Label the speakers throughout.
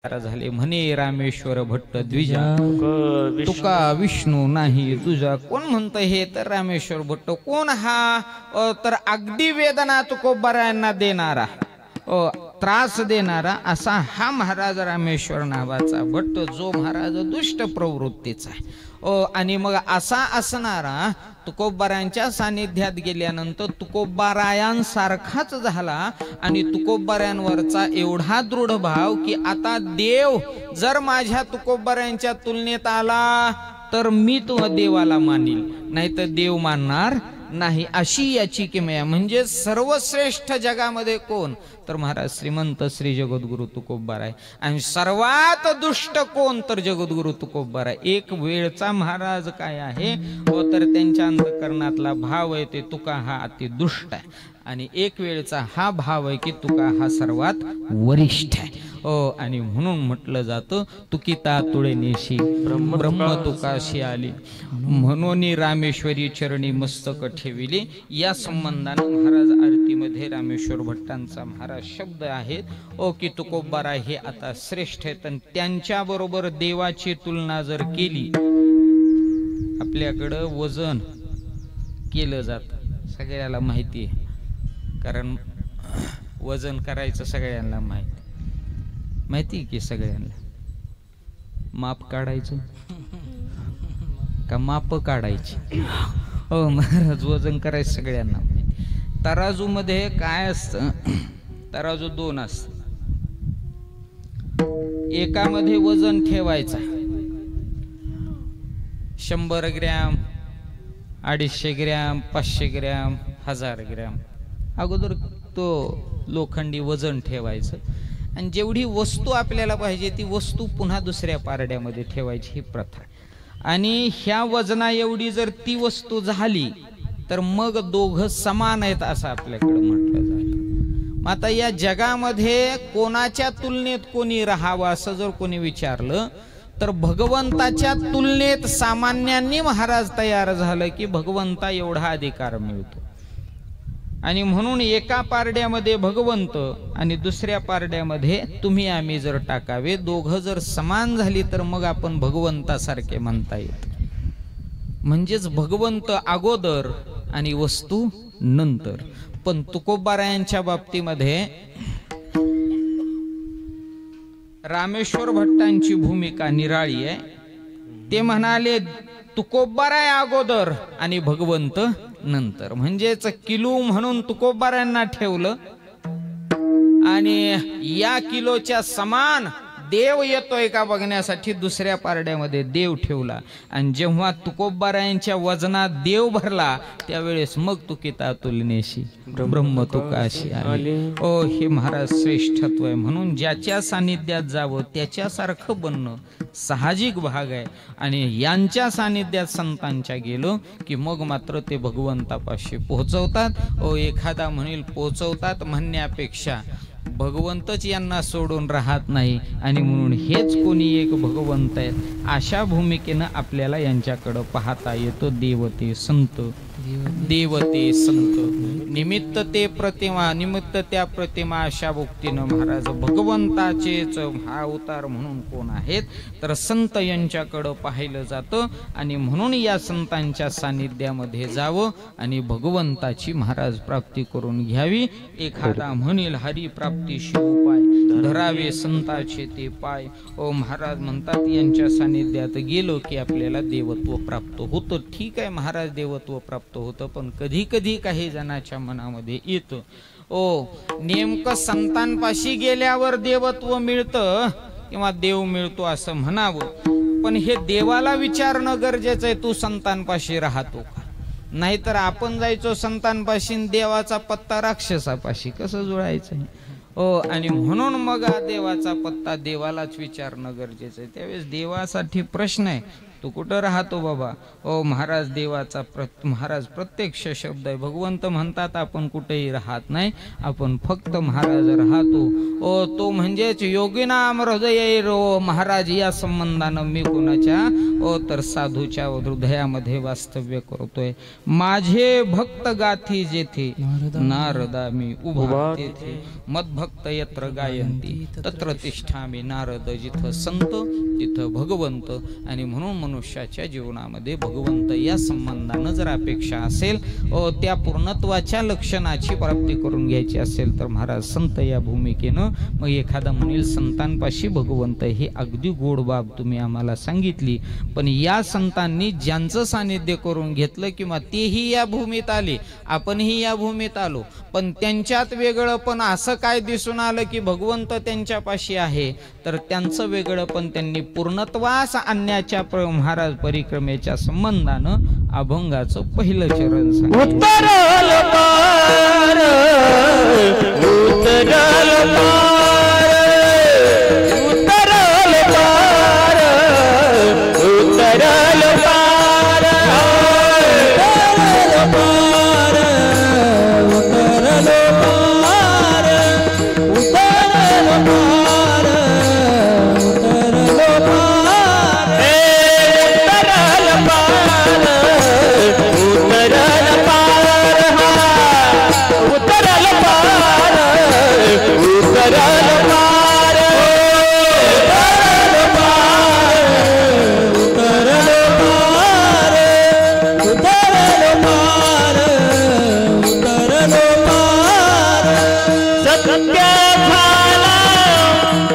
Speaker 1: झाले म्हणे रामेश्वर भट्ट द्विजा तुका विष्णू नाही तुझा। कोण म्हणत हे? तर रामेश्वर भट्ट। कोण हा? तर अगदी वेदना तुकोबारायांना देणारा, त्रास देणारा असा हा महाराज रामेश्वर नावाचा भट्ट, जो महाराज दुष्ट प्रवृत्तीचा आहे। आणि मग असा असणारा तुकोबारायांच्या सानिध्यात गेल्यानंतर तुकोबारायांसारखाच झाला आणि तुकोबारायांवरचा एवढा दृढ भाव की आता देव जर माझ्या तुकोबारायांच्या तुलनेत आला तर मी तो देवाला मानील, नाही तर देव मानणार नाही, अशी याची किमया। म्हणजे सर्वश्रेष्ठ जगामध्ये कोण? तर महाराज श्रीमंत श्री जगद्गुरु तुकोबार आहे। आणि सर्वात दुष्ट कोण? तर जगद्गुरु तुकोबार आहे। एक वेळचा महाराज काय आहे तर त्यांच्या अंतःकरणातला भाव आहे ते तुका हा अति दुष्ट आहे, आणि एक वेळचा हा भाव आहे की तुका हा सर्वात वरिष्ठ आहे। आणि म्हणून म्हटलं जातं तुकिता तुळेनेशी ब्रह्म तुकाशी आली, म्हणून रामेश्वरी चरणी मस्तक ठेविले। या संबंधानं महाराज आरतीमध्ये रामेश्वर भट्टांचा महाराज शब्द आहेत की तुकोबारा हे आता श्रेष्ठ आहेत। आणि त्यांच्या बरोबर देवाची तुलना जर केली, आपल्याकडं वजन केलं जातं, सगळ्याला माहिती आहे, कारण वजन करायचं सगळ्यांना माहिती की सगळ्यांना माप काढायचं का माप काढायची? महाराज वजन करायचं सगळ्यांना माहिती। तराजू मध्ये काय असतं? तराजू दोन असत, एकामध्ये वजन ठेवायचा 100 ग्रॅम 250 ग्रॅम 500 ग्रॅम 1000 ग्रॅम अगोदर तो लोखंडी वजन ठेवायचं, आणि जेवढी वस्तू आपल्याला पाहिजे ती वस्तू पुन्हा दुसऱ्या पारड्यामध्ये ठेवायची ही प्रथा। आणि ह्या वजना एवढी जर ती वस्तू झाली तर मग दोघं समान आहेत असं आपल्याकडे म्हटलं जातं। आता या जगामध्ये कोणाच्या तुलनेत कोणी राहावं असं जर कोणी विचारलं तर भगवंताच्या तुलनेत सामान्यांनी महाराज तयार झालं की भगवंता एवढा अधिकार मिळतो। आणि म्हणून एका पारड्यामध्ये भगवंत आणि दुसऱ्या पारड्यामध्ये तुम्ही आम्ही जर टाकावे, दोघं जर समान झाली तर मग आपण भगवंतासारखे म्हणता येत। म्हणजेच भगवंत अगोदर आणि वस्तू नंतर। पण तुकोबारायांच्या बाबतीमध्ये रामेश्वर भट्टांची भूमिका निराळी आहे। ते म्हणाले तुकोबाराय अगोदर आणि भगवंत नंतर। म्हणजेच किलो म्हणून तुकोबारायांना ठेवलं आणि या किलोच्या समान देव येतोय का बघण्यासाठी दुसऱ्या पारड्यामध्ये देव ठेवला। आणि जेव्हा तुकोबारायांच्या वजनात देव भरला त्यावेळेस मग तुकिता तुलनेशी ब्रह्म तुकाशी आली। हे महाराज श्रेष्ठत्व आहे। म्हणून ज्याच्या सानिध्यात जावं त्याच्यासारखं बनणं साहजिक भाग आहे। आणि यांच्या सानिध्यात संतांच्या गेलो की मग मात्र ते भगवंतापाशी पोहोचवतात। एखादा म्हणेल पोहोचवतात म्हणण्यापेक्षा भगवंतच यांना सोडून राहत नाही, आणि म्हणून हेच कोणी एक भगवंत आहेत अशा भूमिकेनं आपल्याला यांच्याकडं पाहता येतो। देवते संत देवते संत निमित्त ते प्रतिमा निमित्त त्या प्रतिमा अशा भक्तीनं महाराज भगवंताचेच हा अवतार म्हणून कोण आहेत तर संत यांच्याकडं पाहिलं जातं। आणि म्हणून या संतांच्या सानिध्यामध्ये जावं आणि भगवंताची महाराज प्राप्ती करून घ्यावी। एखादा म्हणेल हरी प्राप्तीशी उपाय धरावे संताचे ते पाय। महाराज म्हणतात यांच्या सानिध्यात गेलो की आपल्याला देवत्व प्राप्त होतं। ठीक आहे महाराज देवत्व प्राप्त होतं, पण कधी कधी काही जणाच्या मनामध्ये येतं नेमकं संतांपाशी गेल्यावर देवत्व मिळतं किंवा देव मिळतो असं म्हणावं, पण हे देवाला विचारणं गरजेचं आहे तू संतांपाशी राहतो का? नाहीतर आपण जायचो संतांपाशी, देवाचा पत्ता राक्षसापाशी कसं जुळायचं? आणि म्हणून मग देवाचा पत्ता देवालाच विचारणं गरजेचं आहे। त्यावेळेस देवासाठी प्रश्न आहे तू कुठं राहतो बाबा? ओ महाराज, देवाचा महाराज प्रत्यक्ष शब्द आहे. भगवंत म्हणतात आपण कुठेही राहत नाही, आपण फक्त महाराज राहतो. ओ तो म्हणजेच योगिनाम हृदय रो महाराज. या संबंधानं मी कोणाच्या तर साधूच्या हृदयामध्ये वास्तव्य करतोय. माझे भक्त गाथी जेथे नारदा मी उभा तेथे. मद्भक्त यत्र गायंती तत्र तिष्ठामी नारद. जिथं संत तिथं भगवंत. आणि म्हणून मनुष्याच्या जीवनामध्ये भगवंत या संबंधानं जर अपेक्षा असेल, त्या पूर्णत्वाच्या लक्षणाची प्राप्ती करून घ्यायची असेल तर महाराज संत या भूमिकेनं. मग एखादा म्हणेल संतांपाशी भगवंत, हे अगदी गोड बाब तुम्ही आम्हाला सांगितली, पण या संतांनी ज्यांचं सानिध्य करून घेतलं किंवा तेही या भूमीत आले, आपणही या भूमीत आलो, पण त्यांच्यात वेगळं पण असं काय दिसून आलं की भगवंत त्यांच्यापाशी आहे, तर त्यांचं वेगळं पण त्यांनी पूर्णत्वास आणण्याच्या महाराज परिक्रमेच्या संबंधानं अभंगाचं पहिलं चरण सांगितलं.
Speaker 2: उतरल पार, उतरल पार, उतरल पार, उतरल पार, उतरल पार, उतरल पार, उतरल पार, उतरल पार, उतरल पार, उतरल पार, उतरल पार, उतरल पार, उतरल पार, उतरल पार, उतरल पार. सत्य झाला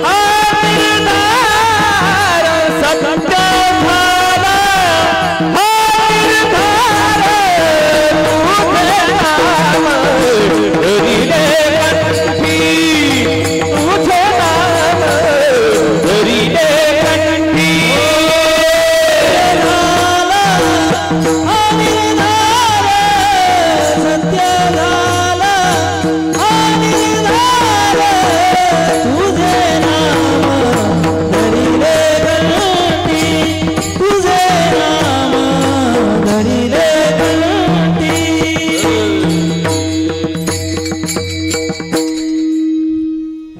Speaker 2: हा निर्धार, सत्य झाला हा निर्धार. तुझे नाम धरिले कंठी, तुझे नाम धरिले कंठी. झाला हा निर्धार, सत्य झाला हा निर्धार. तुझे नाम धरिले कंठी, तुझे नाम धरिले कंठी.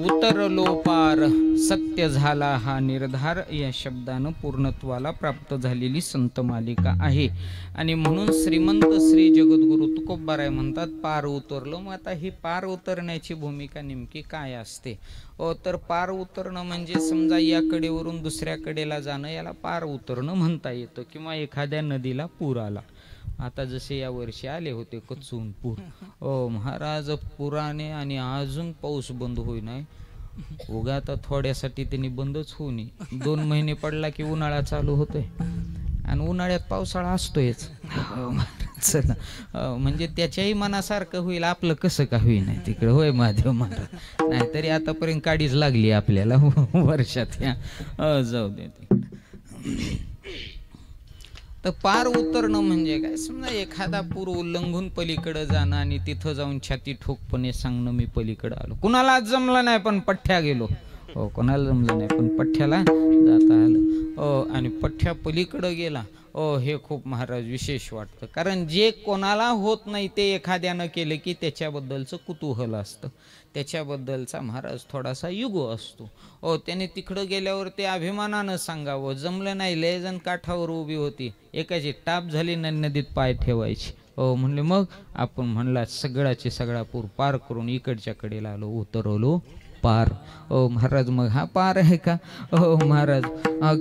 Speaker 1: उतरलो पार, सत्य झाला हा निर्धार या शब्दानं पूर्णत्वाला प्राप्त झालेली संत मालिका आहे. आणि म्हणून श्रीमंत श्री जगद्गुरु तुकोबाराय म्हणतात पार उतरलो. मग आता ही पार उतरण्याची भूमिका नेमकी काय असते? तर पार उतरणं म्हणजे समजा या कडेवरून दुसऱ्या कडेला जाणं, याला पार उतरणं म्हणता येतं. किंवा एखाद्या नदीला पूर आला, आता जसे या वर्षी आले होते कचून पूर, महाराज पुराने, आणि अजून पाऊस बंद होईना. उगा आता थोड्यासाठी त्यांनी बंदच होऊ नये. 2 महिने पडला की उन्हाळा चालू होतोय, आणि उन्हाळ्यात पावसाळा असतोयच. म्हणजे त्याच्याही मनासारखं होईल, आपलं कसं का होईना तिकडे. होय महादेव महाराज, नाहीतरी आतापर्यंत काडीच लागली आपल्याला वर्षात. जाऊ दे तिकडे. तर पार उतरणं म्हणजे काय? समजा एखादा पूर उल्लंघून पलीकडे जाणं आणि तिथं जाऊन छाती ठोकपणे सांगणं मी पलीकडे आलो. कुणाला जमलं नाही पण पठ्ठ्या गेलो. कोणाला जमलं नाही पण पठ्ठ्याला जाता आलं. आणि पठ्ठ्या पलीकडे गेला. हे खूप महाराज विशेष वाटतं. कारण जे कोणाला होत नाही ते एखाद्यानं केलं की त्याच्याबद्दलचं कुतूहल असतं, त्याच्याबद्दलचा महाराज थोडासा युगो असतो. त्याने तिकडं गेल्यावर ते अभिमानानं सांगावं. जमलं नाही, लय जण काठावर उभी होती, एकाची टाप झाली ना नदीत पाय ठेवायची. म्हणले मग आपण म्हणला सगळ्याचे सगळा पूर पार करून इकडच्या कडेला आलो, उतरवलो पार. महाराज मग हा पार आहे का? महाराज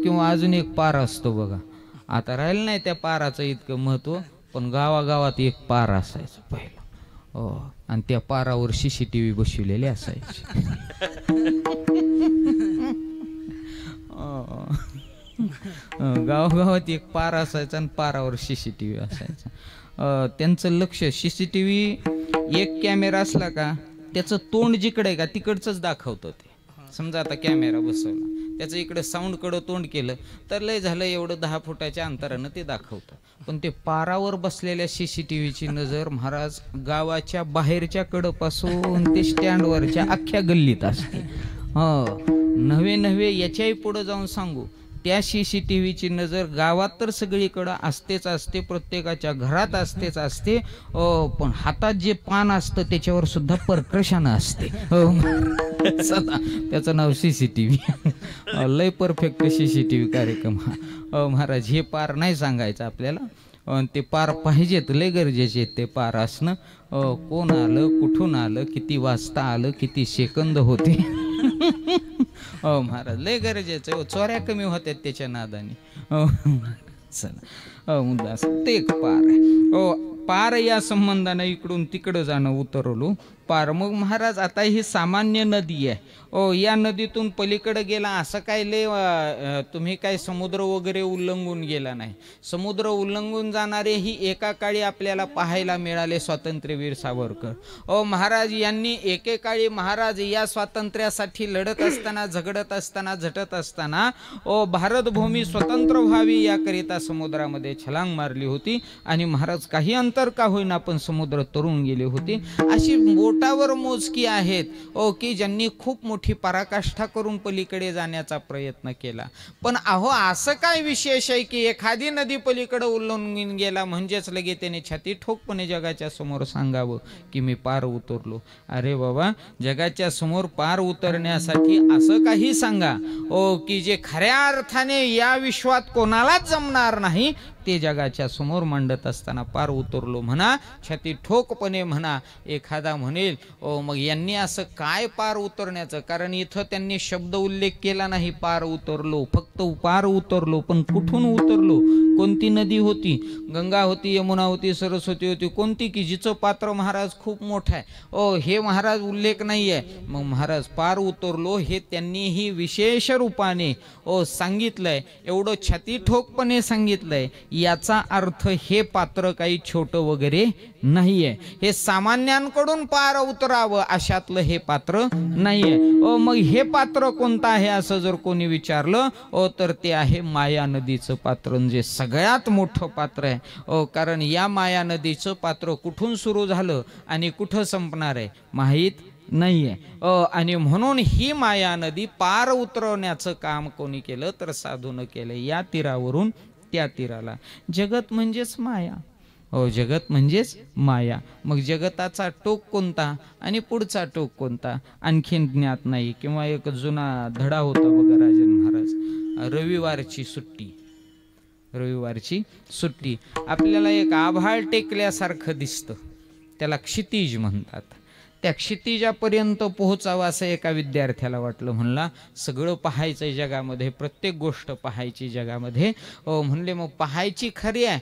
Speaker 1: किंवा अजून एक पार असतो बघा. आता राहिलं नाही त्या पाराचं इतकं महत्व, पण गावागावात एक पार असायचं पहिलं. आणि त्या पारावर CCTV बसविलेले असायचे. गावागावात एक पार असायचा आणि पारावर CCTV असायचा. त्यांचं लक्ष CCTV एक कॅमेरा असला का त्याचं तोंड जिकडे आहे का तिकडचंच दाखवतं ते. समजा आता कॅमेरा बसवला, त्याचं इकडे साऊंड कडं तोंड केलं तर लय झालं एवढं 10 फुटाच्या अंतरानं ते दाखवतं. पण ते पारावर बसलेल्या CCTVची नजर महाराज गावाच्या बाहेरच्या कडपासून ते स्टँडवरच्या अख्ख्या गल्लीत असते. नव्हे नव्हे याच्याही पुढे जाऊन सांगू, त्या CCTVची नजर गावात तर सगळीकडं असतेच असते, प्रत्येकाच्या घरात असतेच असते, पण हातात जे पान असतं त्याच्यावर सुद्धा परकर्षानं असते. सदा त्याचं नाव CCTV. लय परफेक्ट CCTV कार्यक्रम हा. महाराज हे पार नाही सांगायचं आपल्याला, ते पार पाहिजेत, लय गरजेचे आहेत ते पार असणं. कोण आलं, कुठून आलं, किती वाजता आलं, किती सेकंद होते. महाराज लय गरजेचं. चोऱ्या कमी होत्यात त्याच्या नादाने. चला मुद्दा ते एक पार आहे. पार या संबंधाने इकडून तिकडं जाणं उतरवलो पार. मग महाराज आता ही सामान्य नदी आहे. या नदीतून पलीकडे गेला असं काय लय तुम्ही काय समुद्र वगैरे उल्लंघून गेला नाही. समुद्र उल्लंघून जाणारे ही एका काळी आपल्याला पाहायला मिळाले स्वातंत्र्यवीर सावरकर. महाराज यांनी एकेकाळी महाराज या स्वातंत्र्यासाठी लढत असताना, झगडत असताना, झटत असताना भारतभूमी स्वतंत्र व्हावी याकरिता समुद्रामध्ये छलांग मारली होती. आणि महाराज काही अंतर का होईना पण समुद्र तरुण गेले होते. अशी बोटावर मोजकी आहेत की ज्यांनी खूप मोठी पराकाष्ठा करून पलीकडे जाण्याचा प्रयत्न केला. पण अहो असं काय विशेष आहे की एखादी नदी पलीकडे उल्लंघून गेला म्हणजेच लगे त्याने छाती ठोकपणे जगाच्या समोर सांगावं की मी पार उतरलो. अरे बाबा, जगाच्या समोर पार उतरण्यासाठी असं काही सांगा की जे खऱ्या अर्थाने या विश्वात कोणालाच जमणार नाही ते जगाच्या समोर मांडत असताना पार उतरलो म्हणा, छाती ठोकपणे म्हणा. एखादा म्हणेल मग यांनी असं काय पार उतरण्याचं, कारण इथं त्यांनी शब्द उल्लेख केला नाही पार उतरलो, फक्त पार उतरलो. पण कुठून उतरलो, कोणती नदी होती, गंगा होती, यमुना होती, सरस्वती होती, कोणती की जिचं पात्र महाराज खूप मोठं आहे हे महाराज उल्लेख नाही आहे. मग महाराज पार उतरलो हे त्यांनीही विशेष रूपाने सांगितलंय, एवढं छाती ठोकपणे सांगितलंय. याचा अर्थ हे पात्र काही छोटं वगैरे नाहीये. हे सामान्यांकडून पार उतरावं अशातलं हे पात्र नाहीये. मग हे पात्र कोणतं आहे असं जर कोणी विचारलं तर ते आहे माया नदीचं पात्र, जे सगळ्यात मोठं पात्र आहे. कारण या माया नदीचं पात्र कुठून सुरू झालं आणि कुठं संपणार आहे माहीत नाहीये. आणि म्हणून ही माया नदी पार उतरवण्याचं काम कोणी केलं तर साधून केलं. या तीरावरून त्या तीराला. जगत म्हणजेच माया. जगत म्हणजेच माया. मग जगताचा टोक कोणता आणि पुढचा टोक कोणता आणखीन ज्ञात नाही. किंवा एक जुना धडा होता बघा राजन महाराज, रविवारची सुट्टी. रविवारची सुट्टी आपल्याला एक आभाळ टेकल्यासारखं दिसतं, त्याला क्षितिज म्हणतात. त्या क्षितिजापर्यंत पोहोचावं असं एका विद्यार्थ्याला वाटलं. म्हणला सगळं पाहायचंय जगामध्ये, प्रत्येक गोष्ट पाहायची जगामध्ये. म्हणले मग पाहायची खरी आहे.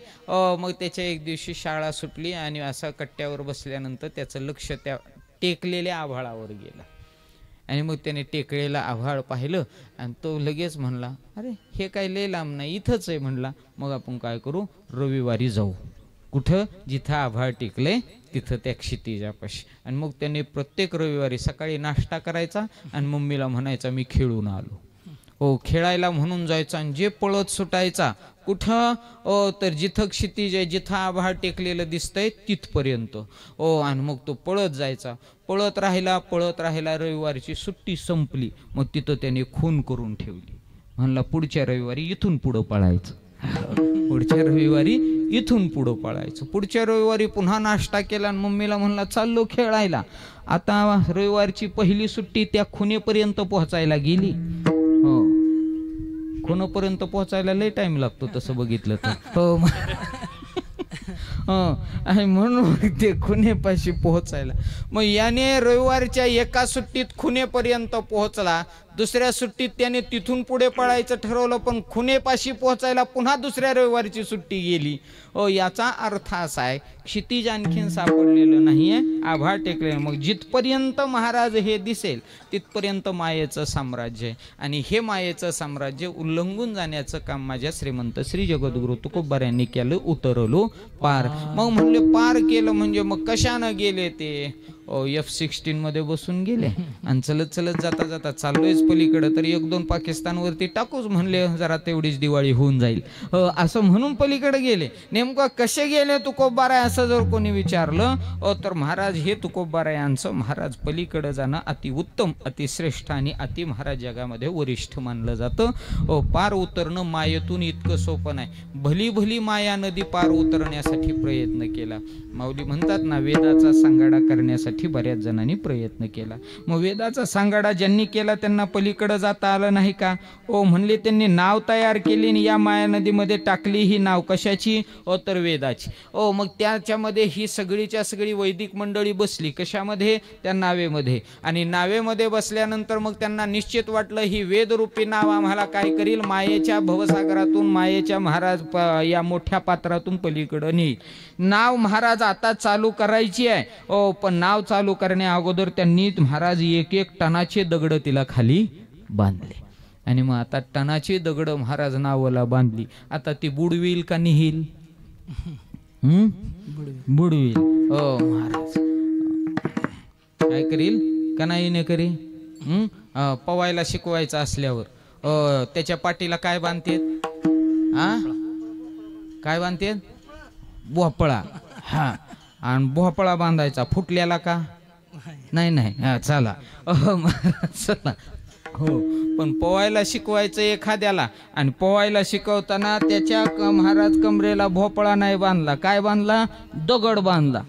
Speaker 1: मग त्याच्या एक दिवशी शाळा सुटली आणि असं कट्ट्यावर बसल्यानंतर त्याचं लक्ष त्या टेकलेल्या आभाळावर गेलं. आणि मग त्याने टेकलेलं आभाळ पाहिलं आणि तो लगेच म्हणला अरे हे काय लय लांब नाही, इथंच आहे. म्हणला मग आपण काय करू, रविवारी जाऊ. कुठं, जिथं आभाळ टेकले तिथं त्या क्षितिजापाशी. आणि मग त्याने प्रत्येक रविवारी सकाळी नाश्ता करायचा आणि मम्मीला म्हणायचा मी खेळून आलो. खेळायला म्हणून जायचा आणि जे पळत सुटायचा कुठं तर जिथं क्षितिज आहे, जिथं आभाळ टेकलेलं दिसतंय तिथपर्यंत. आणि मग तो पळत जायचा, पळत राहिला. रविवारची सुट्टी संपली. मग तिथं त्याने खून करून ठेवली. म्हणला पुढच्या रविवारी इथून पुढं पळायचं, पुढच्या रविवारी इथून पुढं पळायचं. पुढच्या रविवारी पुन्हा नाश्ता केला आणि मम्मीला म्हणला चाललो खेळायला. आता रविवारची पहिली सुट्टी त्या खुनेपर्यंत पोहोचायला गेली. खुनेपर्यंत पोहोचायला लय टाइम लागतो तसं बघितलं तर. आणि म्हणून ते खुनेपाशी पोहोचायला. मग याने रविवारच्या एका सुट्टीत खुनेपर्यंत पोहोचला. दुसऱ्या सुट्टीत त्याने तिथून पुढे पळायचं ठरवलं, पण खुनेपाशी पोहोचायला पुन्हा दुसऱ्या रविवारची सुट्टी गेली. याचा अर्थ असा आहे क्षितिज आणखीन सापडलेलं नाहीये, आभाळ टेकलेलं. मग जिथपर्यंत महाराज हे दिसेल तिथपर्यंत मायेचं साम्राज्य आहे. आणि हे मायेचं साम्राज्य उल्लंघून जाण्याचं काम माझ्या श्रीमंत श्री जगद्गुरु तुकोबार यांनी केलं. उतरलो पार. मग म्हणले पार केलं म्हणजे मग कशानं गेले ते. F-16 मध्ये बसून गेले आणि चलत चलत जाता जाता चाललोयच पलीकडे तर 1-2 पाकिस्तानवरती टाकूच म्हणले, जरा तेवढीच दिवाळी होऊन जाईल असं म्हणून पलीकडे गेले. नेमकं कसे गेले तुकोबाराय असं जर कोणी विचारलं तर महाराज हे तुकोबाराय यांचं महाराज पलीकडे जाणं अतिउत्तम, अतिश्रेष्ठ आणि अति महाराज जगामध्ये वरिष्ठ मानलं जातं. पार उतरणं मायेतून इतकं सोपं नाही. भली भली माया नदी पार उतरण्यासाठी प्रयत्न केला. माऊली म्हणतात ना, वेदाचा सांगाडा करण्यासाठी बऱ्याच जणांनी प्रयत्न केला. मग वेदाचा सांगाडा ज्यांनी केला त्यांना पलीकडे जाता आलं नाही का? म्हणले त्यांनी नाव तयार केली आणि या माया नदीमध्ये टाकली. ही नाव कशाची? तर वेदाची. मग त्याच्यामध्ये ही सगळीच्या सगळी वैदिक मंडळी बसली. कशामध्ये? त्या नावेमध्ये. आणि नावेमध्ये बसल्यानंतर मग त्यांना निश्चित वाटलं ही वेदरूपी नाव आम्हाला काय करील, मायेच्या भवसागरातून, मायेच्या महाराज या मोठ्या पात्रातून पलीकडे नेईल. नाव महाराज आता चालू करायची आहे. पण नाव चालू करण्या अगोदर त्यांनी महाराज 1-1 टनाचे दगड तिला खाली बांधले. आणि मग आता टनाची दगड महाराज नावाला बांधली. आता ती बुडविल का निहील? बुडविल. महाराज काय करील का नाही करी? पवायला शिकवायचं असल्यावर त्याच्या पाठीला काय बांधतेत? काय बांधतेत? भोपळा. आणि भोपळा बांधायचा फुटल्याला का? नाही. चला चला. पण पोवायला शिकवायचं एखाद्याला आणि पोवायला शिकवताना त्याच्या महाराज कमरेला भोपळा नाही बांधला, काय बांधला? दगड बांधला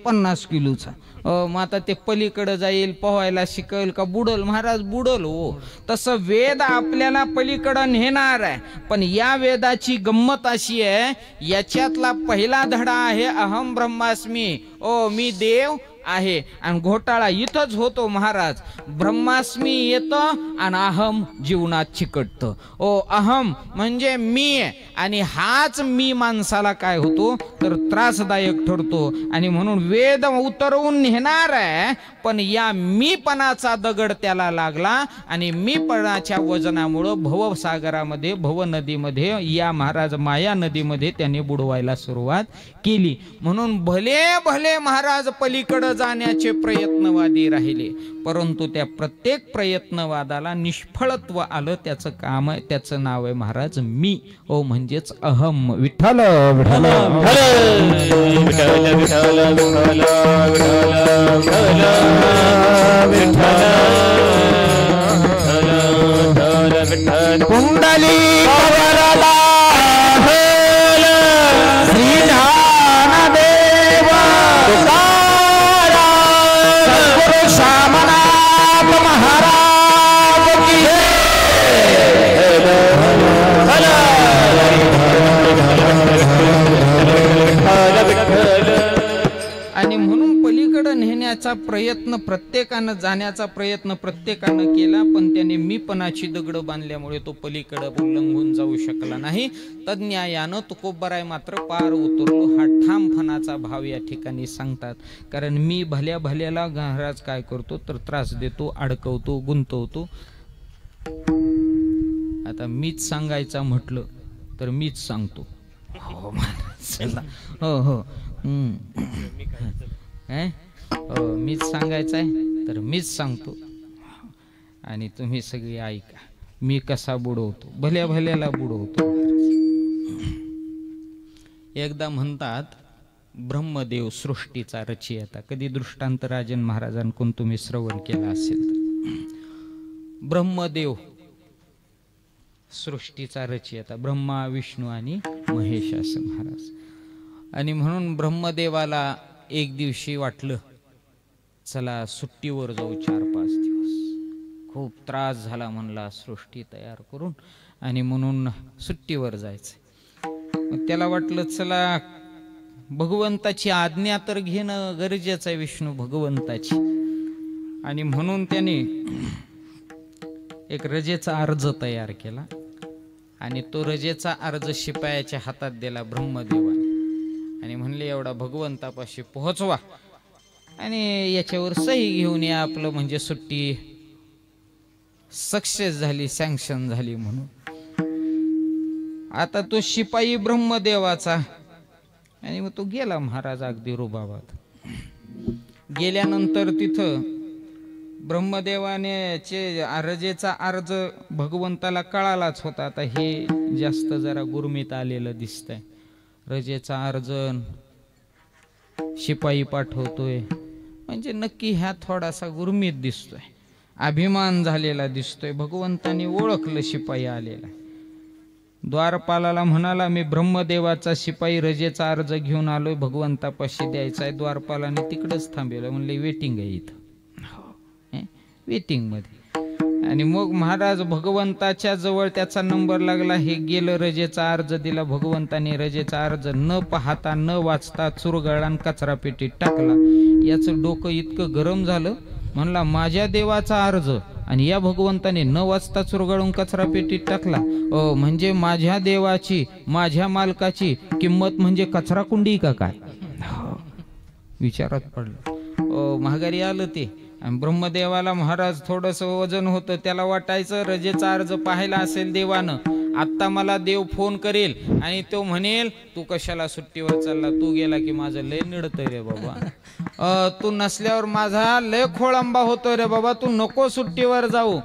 Speaker 1: 50 किलोचा. मग आता ते पलीकडे जाईल, पोहायला शिकवेल का बुडल? महाराज बुडल. तसं वेद आपल्याला पलीकडं नेणार आहे. पण या वेदाची गंमत अशी आहे, याच्यातला पहिला धडा आहे अहम ब्रह्मास्मी. मी देव आहे. आणि घोटाळा इथंच होतो महाराज. ब्रह्मास्मी येतं आणि अहम जीवनात चिकटतं. अहम म्हणजे मी, आणि हाच मी माणसाला काय होतो तर त्रासदायक ठरतो. आणि म्हणून वेद उतरवून नेणार आहे, पण या मीपणाचा दगड त्याला लागला आणि मीपणाच्या वजनामुळं भवसागरामध्ये, भव नदीमध्ये, या महाराज माया नदीमध्ये त्याने बुडवायला सुरुवात केली. म्हणून भले भले महाराज पलीकडे जाण्याचे प्रयत्नवादी राहिले, परंतु त्या प्रत्येक प्रयत्नवादाला निष्फळत्व आलं. त्याचं काम आहे, त्याचं नाव आहे महाराज मी. म्हणजेच अहम. विठ्ठल विठ्ठल कुंडली आणि म्हणून पलीकडे नेण्याचा प्रयत्न प्रत्येकानं, जाण्याचा प्रयत्न प्रत्येकानं केला, पण त्याने मीपणाची दगड बांधल्यामुळे तो पलीकडे उल्लंघून जाऊ शकला नाही. तज्ञायानं तुकोबाराय मात्र पार उतरलो. हा ठामपणाचा भाव या ठिकाणी सांगतात. कारण मी भल्या भल्याला महाराज काय करतो तर त्रास देतो, अडकवतो, गुंतवतो. आता मीच सांगायचा म्हटलं तर मीच सांगतो. हो मीच सांगायचं आहे तर मीच सांगतो. आणि तुम्ही सगळी ऐका मी कसा बुडवतो, भल्या भल्याला बुडवतो. एकदा म्हणतात ब्रह्मदेव सृष्टीचा रचयिता. कधी दृष्टांत राजन महाराजांकडून तुम्ही श्रवण केला असेल तर, ब्रह्मदेव सृष्टीचा रचयिता, ब्रह्मा विष्णू आणि महेश असं महाराज. आणि म्हणून ब्रह्मदेवाला एक दिवशी वाटलं चला सुट्टीवर जाऊ 4-5 दिवस. खूप त्रास झाला म्हणला सृष्टी तयार करून, आणि म्हणून सुट्टीवर जायचं. मग त्याला वाटलं चला भगवंताची आज्ञा तर घेणं गरजेचं आहे, विष्णू भगवंताची. आणि म्हणून त्याने एक रजेचा अर्ज तयार केला आणि तो रजेचा अर्ज शिपायाच्या हातात दिला ब्रह्मदेवाने. आणि म्हणले एवढा भगवंतापाशी पोहोचवा आणि याच्यावर सही घेऊन या, आपलं म्हणजे सुट्टी सक्सेस झाली, सँक्शन झाली म्हणून. आता तो शिपाई ब्रह्मदेवाचा, आणि मग तो गेला महाराज अगदी रुबाबात. गेल्यानंतर तिथं ब्रह्मदेवाने रजेचा अर्ज भगवंताला कळालाच होता. आता हे जास्त जरा गुरमीत आलेलं दिसतंय. रजेचा अर्ज शिपाई पाठवतोय म्हणजे नक्की ह्या थोडासा गुरमीत दिसतोय, अभिमान झालेला दिसतोय. भगवंतानी ओळखलं शिपाई आलेला. द्वारपालाला म्हणाला, मी ब्रह्मदेवाचा शिपाई रजेचा अर्ज घेऊन आलोय, भगवंतापाशी द्यायचा आहे. द्वारपालाने तिकडच थांबेलं, म्हणले वेटिंग आहे इथं, वेटिंग मध्ये. आणि मग महाराज भगवंताच्या जवळ त्याचा नंबर लागला. हे गेलं, रजेचा अर्ज दिला. भगवंताने रजेचा अर्ज न पाहता न वाचता चुरगळला आणि कचरा पेटीत टाकला. याचं डोकं इतकं गरम झालं, म्हणला माझ्या देवाचा अर्ज आणि या भगवंताने न वाचता चुरगळून कचरा पेटीत टाकला. म्हणजे माझ्या देवाची, माझ्या मालकाची किंमत म्हणजे कचरा कुंडी का काय? विचारात पडलं. महागारी आलं ते. आणि ब्रह्मदेवाला महाराज थोडस वजन होतं. त्याला वाटायचं रजेचा अर्ज पाहायला असेल देवानं, आत्ता मला देव फोन करेल आणि तो म्हणेल तू कशाला सुट्टीवर चालला, तू गेला की माझं लय निडतंय रे बाबा, तू नसल्यावर माझा लय खोळंबा होतोय रे बाबा, तू नको सुट्टीवर जाऊ.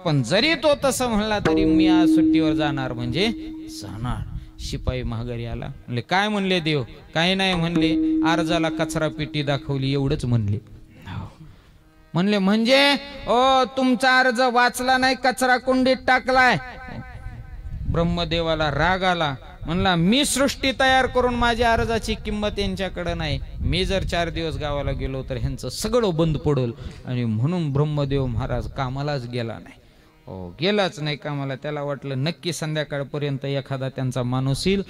Speaker 1: पण जरी तो तसं म्हणला तरी मी आज सुट्टीवर जाणार म्हणजे जाणार. शिपाई महागारी आला. म्हणले काय म्हणले देव? काही नाही म्हणले, अर्जाला कचरा पेटी दाखवली एवढंच म्हणले. म्हणले म्हणजे तुमचा अर्ज वाचला नाही, कचरा कुंडीत टाकलाय. ब्रह्मदेवाला राग आला. म्हणला मी सृष्टी तयार करून माझ्या अर्जाची किंमत यांच्याकडे नाही, मी जर 4 दिवस गावाला गेलो तर ह्यांचं सगळं बंद पडल. आणि म्हणून ब्रह्मदेव महाराज कामालाच गेला नाही. गेलाच नाही कामाला. त्याला वाटलं नक्की संध्याकाळपर्यंत एखादा त्यांचा माणूस येईल,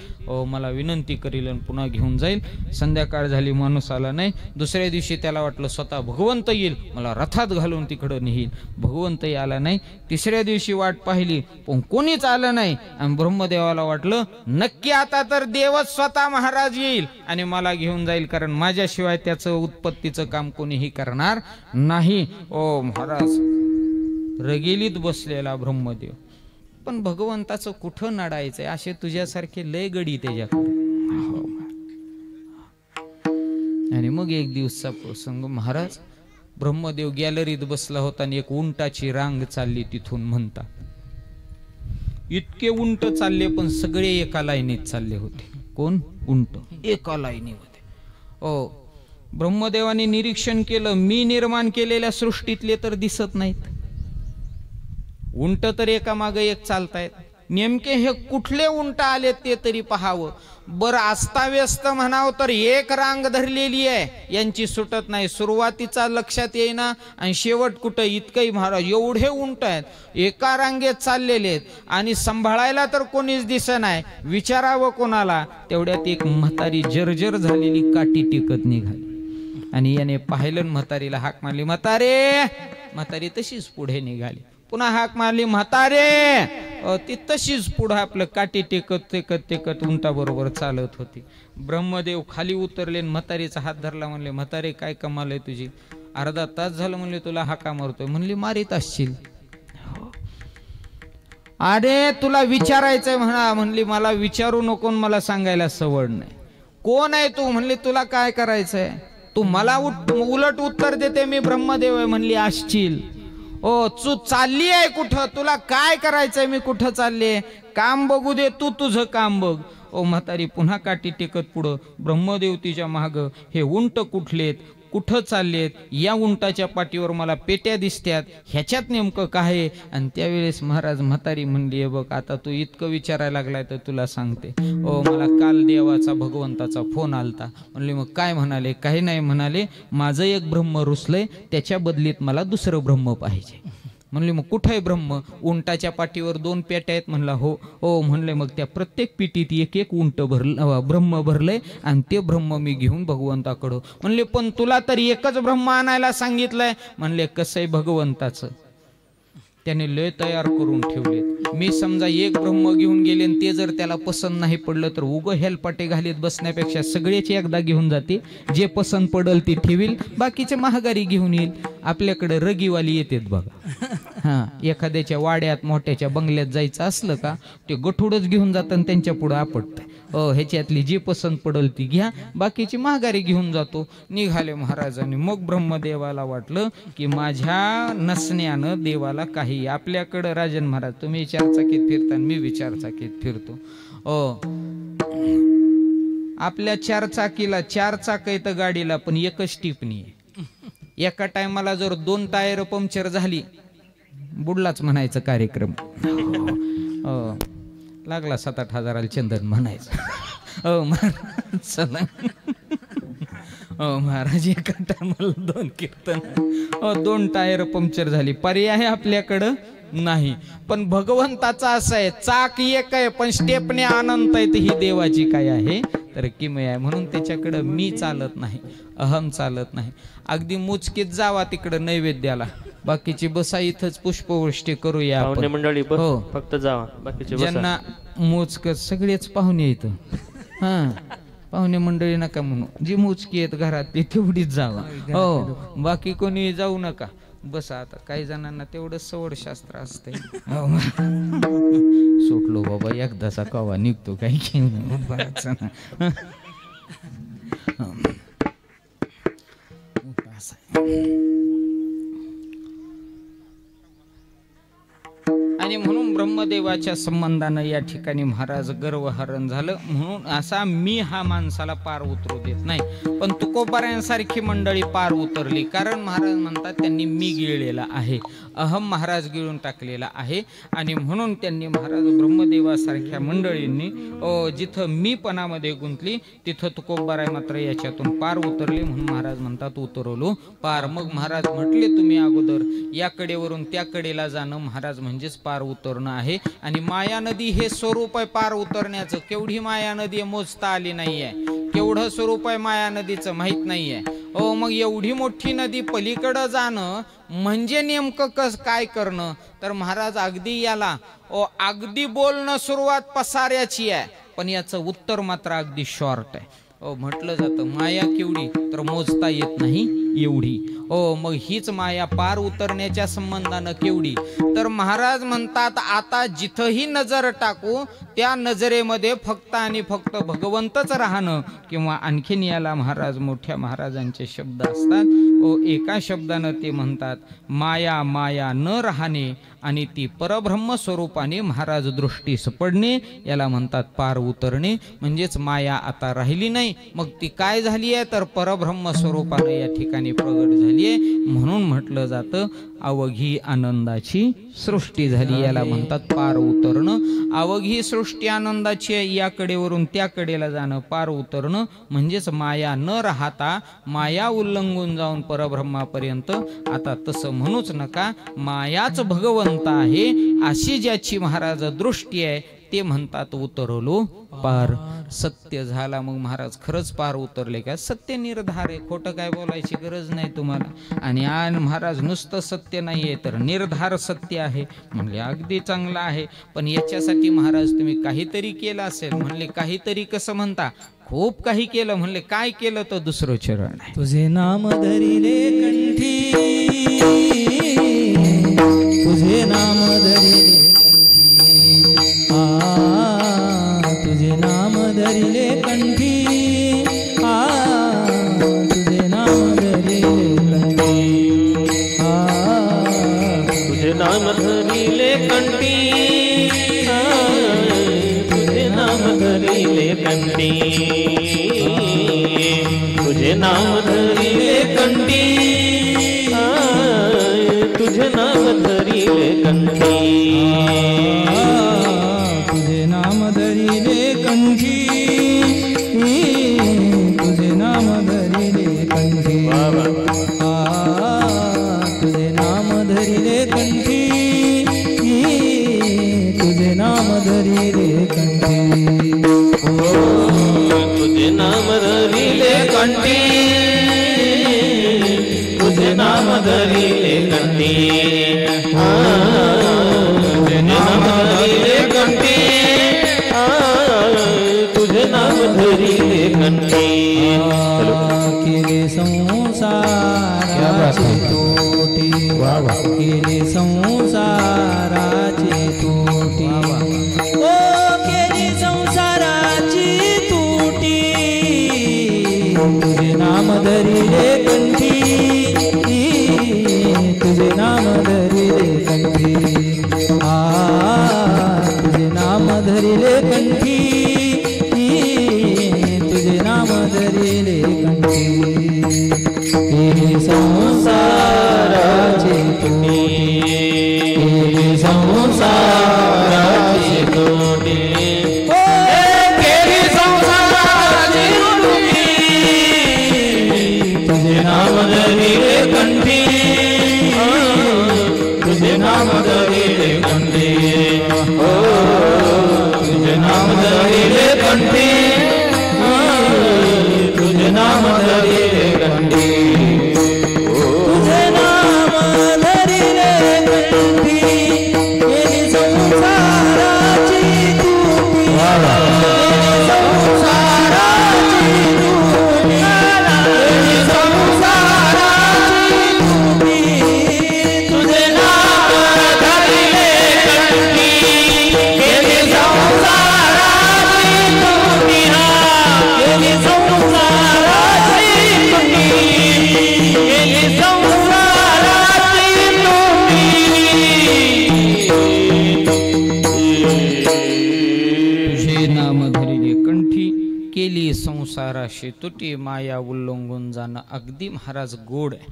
Speaker 1: मला विनंती करील आणि पुन्हा घेऊन जाईल. संध्याकाळ झाली, माणूस आला नाही. दुसऱ्या दिवशी त्याला वाटलं स्वतः भगवंत येईल, मला रथात घालून तिकडं नेईल. भगवंतही आला नाही. तिसऱ्या दिवशी वाट पाहिली पण कोणीच आलं नाही. आणि ब्रह्मदेवाला वाटलं नक्की आता तर देवच स्वतः महाराज येईल आणि मला घेऊन जाईल, कारण माझ्याशिवाय त्याचं उत्पत्तीचं काम कोणीही करणार नाही. महाराज रगेलीत बसलेला ब्रह्मदेव. पण भगवंताचं कुठं नडायचंय, असे तुझ्यासारखे लय गडी त्याच्याकडे. आणि मग एक दिवसचा प्रसंग. महाराज ब्रह्मदेव गॅलरीत बसला होता आणि एक उंटाची रांग चालली तिथून म्हणता. इतके उंट चालले पण सगळे एका लाईनीत चालले होते. कोण? उंट एका लाईनीमध्ये. ब्रह्मदेवाने निरीक्षण केलं, मी निर्माण केलेल्या सृष्टीतले तर दिसत नाहीत. उंट तर एका मागे एक चालतायत. नेमके हे कुठले उंट आलेत ते तरी पाहावं. बरं अस्ताव्यस्त म्हणावं तर एक रांग धरलेली आहे, यांची सुटत नाही. सुरुवातीचा लक्षात येईना आणि शेवट कुठं. इतकंही महाराज एवढे उंट आहेत, एका रांगेत चाललेले आहेत आणि सांभाळायला तर कोणीच दिसत नाही. विचारावं कोणाला. तेवढ्यात एक म्हातारी जर्जर झालेली काठी टिकत निघाली आणि याने पाहिलं, म्हातारीला हाक मारली, म्हातारे. म्हातारी तशीच पुढे निघाली. पुन्हा हाक मारली, म्हातारे. ती तशीच पुढे आपलं काठी टेकत टेकत टेकत उंटा बरोबर चालत होती. ब्रह्मदेव खाली उतरले, म्हातारीचा हात धरला. म्हणले म्हातारे काय कमाल आहे तुझी, अर्धा तास झालं म्हणले तुला हाका मारतोय. म्हणली मारीत असशील. अरे तुला विचारायचंय म्हणा. म्हणली मला विचारू नको, मला सांगायला सवड नाही. कोण आहे तू? म्हणली तुला काय करायचंय? तू मला उलट उत्तर देते, मी ब्रह्मदेव आहे. म्हणली असशील. तू चालली आहे कुठं? तुला काय करायचंय? मी कुठं चालले? काम बघू दे, तू तुझं काम बघ. म्हातारी पुन्हा काठी टेकत पुढं. ब्रह्मदेव तिच्या माग. हे उंट कुठलेत, कुठं चाललेत? या उंटाच्या पाठीवर मला पेट्या दिसत्यात, ह्याच्यात नेमकं काय? आणि त्यावेळेस महाराज म्हातारी म्हणली, बघ आता तू इतकं विचारायला लागलाय तर तुला सांगते. मला काल देवाचा भगवंताचा फोन आलता. म्हणले मग काय म्हणाले? काही नाही म्हणाले, माझं एक ब्रह्म रुसलंय, त्याच्या बदलीत मला दुसरं ब्रह्म पाहिजे. म्हणले मग कुठं आहे ब्रह्म? उंटाच्या पाठीवर 2 पेट्या आहेत. म्हणला हो. म्हणले मग त्या प्रत्येक पेटीत एक एक उंट ब्रह्म भरलंय आणि ते ब्रह्म मी घेऊन भगवंताकडं. म्हणले पण तुला तर एकच ब्रह्म आणायला सांगितलंय. म्हणले कसं आहे भगवंताचं, त्याने लय तयार करून ठेवले. मी समजा एक ब्रह्म घेऊन गेले आणि ते जर त्याला पसंत नाही पडलं तर उगं हेलपाटे घालीत बसण्यापेक्षा सगळेच एकदा घेऊन जाते. जे पसंत पडल ती ठेवील, बाकीचे महागारी घेऊन येईल. आपल्याकडे रगीवाली येतात बघा. हा, एखाद्याच्या वाड्यात मोठ्याच्या बंगल्यात जायचं असलं का ते गठुडच घेऊन जातं आणि त्यांच्या पुढे आपटतं. ह्याच्यातली जी पसंत पडल ती घ्या, बाकीची महागारी घेऊन जातो. निघाले महाराजांनी. मग ब्रह्मदेवाला वाटलं की माझ्या नसण्यानं देवाला काही. आपल्याकडं राजन महाराज तुम्ही चारचाकीत फिरता, मी विचारचाकीत फिरतो. आपल्या चारचाकीला 4 चाक आहेत गाडीला, पण एकच टिपणी आहे. एका टायमाला जर 2 टायर पंक्चर झाली, बुडलाच म्हणायचं कार्यक्रम. लागला 7-8 हजाराला चंदन म्हणायचं. महाराज एका टायमाला 2 कीर्तन, 2 टायर पंक्चर झाली. पर्याय आपल्याकडं नाही. पण भगवंताचा असं आहे, चाक एक आहे पण स्टेपने अनंत आहे. ही देवाची काय आहे तर किमया आहे. म्हणून त्याच्याकडं मी चालत नाही, अहम चालत नाही. अगदी मुचकीत जावा तिकडं नैवेद्याला, बाकीची बसा इथंच पुष्पवृष्टी करूया आपण.
Speaker 3: मंडळी
Speaker 1: हो,
Speaker 3: फक्त जावा, बाकीचे
Speaker 1: ज्यांना मोजकत सगळेच पाहुणे येतं. हा, पाहुणे मंडळी नका म्हणू, जी मोजकी आहेत घरातली तेवढीच जावा. हो, बाकी कोणी जाऊ नका, बसा. आता काही जणांना तेवढं सवड शास्त्र असते. सुटलो बाबा एकदाचा कवा निघतो काही आणि म्हणून ब्रह्मदेवाच्या संबंधानं या ठिकाणी महाराज गर्वहरण झालं. म्हणून असा मी हा माणसाला पार उतरू देत नाही. पण तुकोबारायांसारखी मंडळी पार उतरली, कारण महाराज म्हणतात त्यांनी मी गिळलेला आहे, अहम महाराज गिळून टाकलेला आहे. आणि म्हणून त्यांनी महाराज ब्रह्मदेवासारख्या मंडळींनी जिथं मीपणामध्ये गुंतली तिथं तुकोबाराय मात्र याच्यातून पार उतरले. म्हणून महाराज म्हणतात उतरवलो पार. मग महाराज म्हटले तुम्ही अगोदर या कडेवरून त्या कडेला जाणं महाराज म्हणजेच पार उतरणं आहे. आणि माया नदी हे स्वरूप आहे पार उतरण्याचं. केवढी माया नदी मोजता आली नाहीये, केवढं स्वरूप आहे माया नदीचं माहित नाहीये. मग एवढी मोठी नदी पलीकडं जाणं म्हणजे नेमकं काय करणं तर महाराज अगदी याला अगदी बोलणं सुरुवात पसाऱ्याची आहे, पण याचं उत्तर मात्र अगदी शॉर्ट आहे. म्हटलं जातं माया केवढी तर मोजता येत नाही एवढी. मग हीच माया पार उतरण्याच्या संबंधानं केवढी तर महाराज म्हणतात आता जिथंही नजर टाकू त्या नजरेमध्ये फक्त आणि फक्त भगवंतच राहणं. किंवा आणखीन याला महाराज मोठ्या महाराजांचे शब्द असतात. एका शब्दानं ते म्हणतात माया माया न राहणे आणि ती परब्रह्म स्वरूपाने महाराज दृष्टीस पडणे, याला म्हणतात पार उतरणे. म्हणजेच माया आता राहिली नाही, मग ती काय झाली आहे तर परब्रह्म स्वरूपाने या ठिकाणी प्रगट झाली आहे. म्हणून म्हटलं जातं अवघी आनंदाची सृष्टी झाली, याला म्हणतात पार उतरणं. अवघी सृष्टी आनंदाची आहे, या कडेवरून त्या कडेला जाणं पार उतरणं. म्हणजेच माया न राहता माया उल्लंघून जाऊन परब्रह्मापर्यंत. आता तसं म्हणूच नका, मायाच भगवंत आहे अशी ज्याची महाराज दृष्टी आहे ते म्हणतात उतरलो पार. सत्य झाला. मग महाराज खरंच पार उतरले का? सत्य निर्धार आहे, खोटं काय बोलायची गरज नाही तुम्हाला. आणि महाराज नुसतं सत्य नाहीये तर निर्धार सत्य आहे म्हणले अगदी चांगलं आहे. पण याच्यासाठी महाराज तुम्ही काहीतरी केलं असेल. म्हणले काहीतरी कसं म्हणता? खूप काही केलं. म्हणले काय केलं? तर दुसरं चरण आहे.
Speaker 2: तुझे नाम धरिले कंठी, तुझे नाम धरिले तुझे नाम धरिले कंठी, तुझे नाम धरिले कंठी,
Speaker 3: तुझे नाम धरिले कंठी, तुझे नाम धरिले कंठी, तुझे नाम धरिले कंठी, तुझे नाम धरिले कंठी,
Speaker 2: तुझे नाम धरिले कंठी, तुझे नाम धरिले कंठी, तुझे नाम धरिले कंठी, तुझे नाम धरिले कंठी,
Speaker 3: तुझे नाम धरिले कंठी, तुझे नाम धरिले कंठी, तुझे नाम धरिले कंठी, तुझे नाम धरिले कंठी.
Speaker 2: केले संसाराचे तो धरिले कंठी तुझे नाम धरिले कंठी केली संसाराची तोटी केली संसाराची तोटी
Speaker 3: केली संसाराची तोटी तुझे नाम धरिले कंठी तुझे नाम धरिले कंठी ओ तुझे नाम धरिले कंठी तुझे नाम धरिले कंठी
Speaker 2: तुझे नाम धरिले कंठी केली संसाराची तोटी केली संसाराची तोटी केली संसाराची तोटी
Speaker 3: तुझे नाम धरिले कंठी केली संसाराची तोटी केली संसाराची तोटी केली संसाराची
Speaker 1: तुझे नाम धरिले कंठी केली संसाराशी तुटी माया उल्लंघून जाणं अगदी महाराज गोड आहे.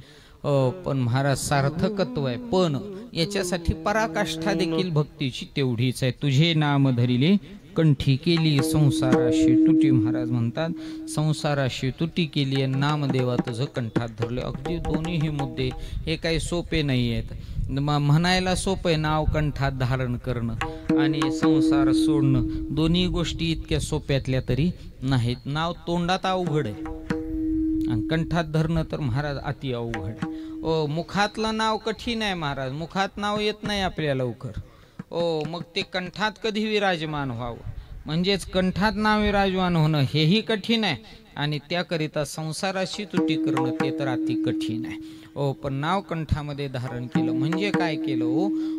Speaker 1: पण महाराज सार्थकत्व आहे, पण याच्यासाठी पराकाष्ठा देखील भक्तीची तेवढीच आहे. तुझे नाम धरिले कंठी केली संसाराशी तुटी. महाराज म्हणतात संसाराशी तुटी केली आणि नामदेवा तुझं कंठात धरले. अगदी दोन्हीही मुद्दे हे काही सोपे नाही आहेत. म्हणायला सोपं आहे नाव कंठात धारण करणं आणि संसार सोडणं, दोन्ही गोष्टी इतक्या सोप्यातल्या तरी नाहीत. नाव तोंडात अवघड आहे आणि कंठात धरणं तर महाराज अति अवघड आहे. ओ मुखातलं नाव कठीण आहे महाराज, मुखात नाव येत नाही आपल्या लवकर. ओ मग ते कंठात कधी विराजमान व्हावं, म्हणजेच कंठात नाव विराजमान होणं हेही कठीण आहे आणि त्याकरिता संसाराशी तुटी करणं ते तर अति कठीण आहे. ओ पण नाव कंठामध्ये धारण केलं म्हणजे काय केलं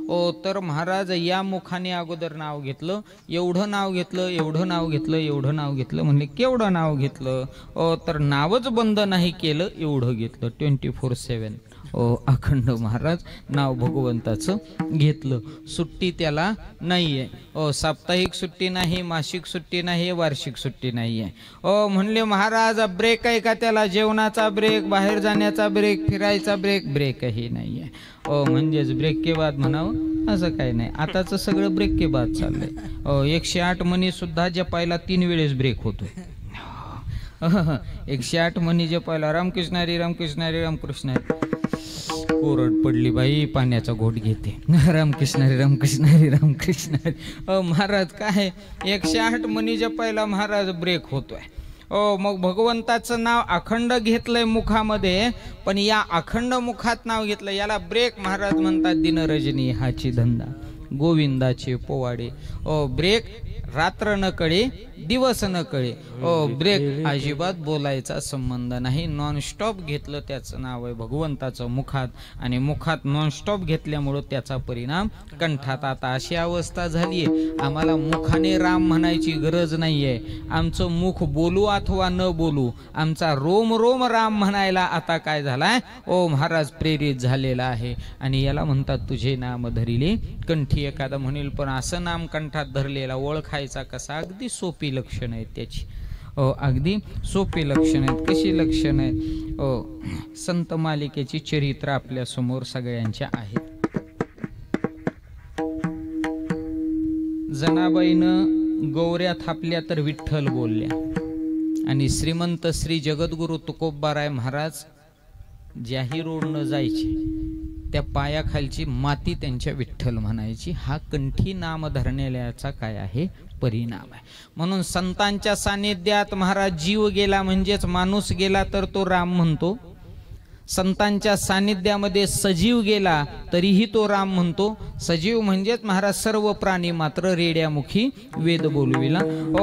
Speaker 1: ओ तर महाराज या मुखाने अगोदर नाव घेतलं, एवढं नाव घेतलं, एवढं नाव घेतलं, एवढं नाव घेतलं. म्हणले केवढं नाव घेतलं तर नावच बंद नाही केलं, एवढं घेतलं 24/7. अखंड महाराज नाव भगवंताचं घेतलं. सुट्टी त्याला नाहीये. साप्ताहिक सुट्टी नाही, मासिक सुट्टी नाही, वार्षिक सुट्टी नाहीये. म्हणले महाराज ब्रेक आहे का त्याला? जेवणाचा ब्रेक, बाहेर जाण्याचा ब्रेक, फिरायचा ब्रेक, ब्रेकही नाहीये. म्हणजेच ब्रेक के बाद म्हणावं असं काही नाही. आताच सगळं ब्रेक के बाद चाललंय. 108 मनी सुद्धा जपायला 3 वेळेस ब्रेक होतोय. 108 मनी जपायला रामकृष्ण हरी रामकृष्ण हरी रामकृष्ण हरी. कोरड पडली बाई, पाण्याचा घोट घेते. रामकृष्ण हरी रामकृष्ण हरी रामकृष्ण हरी. महाराज काय 108 मनी जपायला महाराज ब्रेक होतोय. मग भगवंताचं नाव अखंड घेतलंय मुखामध्ये, पण या अखंड मुखात नाव घेतलं याला ब्रेक महाराज म्हणतात. दिनरजनी हाची धंदा गोविंदाचे पोवाडे. ब्रेक रात्र न कळे दिवस न कळे. ब्रेक अजिबात बोलायचा संबंध नाही. नॉनस्टॉप घेतलं त्याचं नाव आहे भगवंताचं मुखात आणि मुखात नॉनस्टॉप घेतल्यामुळं त्याचा परिणाम कंठात. आता अशी अवस्था झालीये आम्हाला मुखाने राम म्हणायची गरज नाहीये. आमचं मुख बोलू अथवा न बोलू, आमचा रोम रोम राम म्हणायला आता काय झालाय महाराज प्रेरित झालेला आहे. आणि याला म्हणतात तुझे नाम धरिले कंठी. एखादा म्हणेल पण असं नाम कंठात धरलेला ओळखायचा कसा? अगदी सोपी लक्षण आहेत त्याची. अगदी सोपी लक्षण आहेत. कशी लक्षण आहेत? संत मालिकेची चरित्र आपल्या समोर सगळ्यांच्या आहेत. जनाबाईनं गौऱ्या थापल्या तर विठ्ठल बोलल्या आणि श्रीमंत श्री जगद्गुरु तुकोबाराय महाराज ज्याही रोडनं जायचे त्या पायाखालची माती त्यांच्या विठ्ठल म्हणायची. हा कंठी नाम धरण्याचा काय आहे परिणाम आहे. म्हणून संतांच्या सानिध्यात महाराज जीव गेला म्हणजेच माणूस गेला तर तो राम म्हणतो. संतांच्या सानिध्यामध्ये सजीव गेला तरीही तो राम म्हणतो. सजीव म्हणजेच महाराज सर्व प्राणी मात्र रेड्यामुखी वेद बोलविला.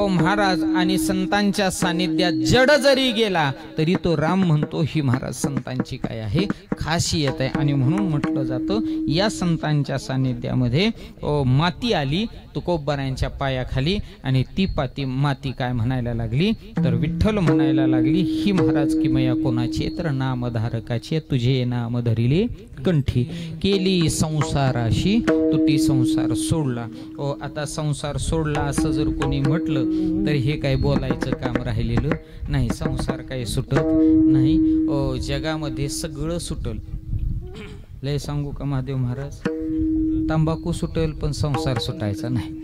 Speaker 1: महाराज आणि संतांच्या सानिध्यात जड जरी गेला तरी तो राम म्हणतो. ही महाराज संतांची काय आहे खासियत आहे. आणि म्हणून म्हटलं जातं या संतांच्या सानिध्यामध्ये माती आली तुकोबारायांच्या पायाखाली आणि ती माती काय म्हणायला लागली तर विठ्ठल म्हणायला लागली. ही महाराज किमया कोणाची तर नामधारक संसाराची तुझे नाम धरिले कंठी केली संसाराशी तुटी संसार सोडला. ओ आता संसार सोडला असं जर कोणी म्हटलं तर हे काय बोलायचं काम राहिलेलं नाही. संसार काही सुटत नाही. ओ जगामध्ये सगळं सुटल. लय सांगू का महादेव महाराज, तंबाखू सुटेल पण संसार सुटायचा नाही.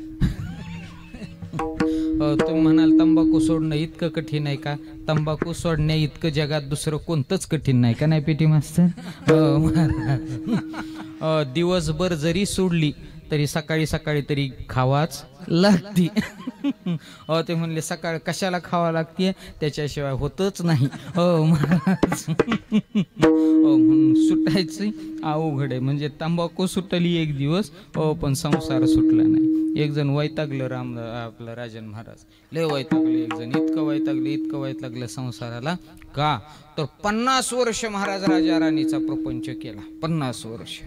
Speaker 1: तुम्ही म्हणाल तंबाखू सोडणं इतकं कठीण आहे का? तंबाखू सोडण्या इतकं जगात दुसरं कोणतंच कठीण नाही का? नाही पेटी मास्तर? दिवसभर जरी सोडली तरी सकाळी सकाळी तरी खावाच लागते. ते म्हणले सकाळ कशाला खावा लागते, त्याच्याशिवाय होतच नाही. म्हणून सुटायचं अवघड आहे. म्हणजे तंबाखू सुटली एक दिवस, पण संसार सुटला नाही. एक जण वैतागलं आपलं राजन महाराज, लय वैतागले. एक जण इतकं वैतागलं संसाराला का तर 50 वर्ष महाराज राजा राणीचा प्रपंच केला. 50 वर्ष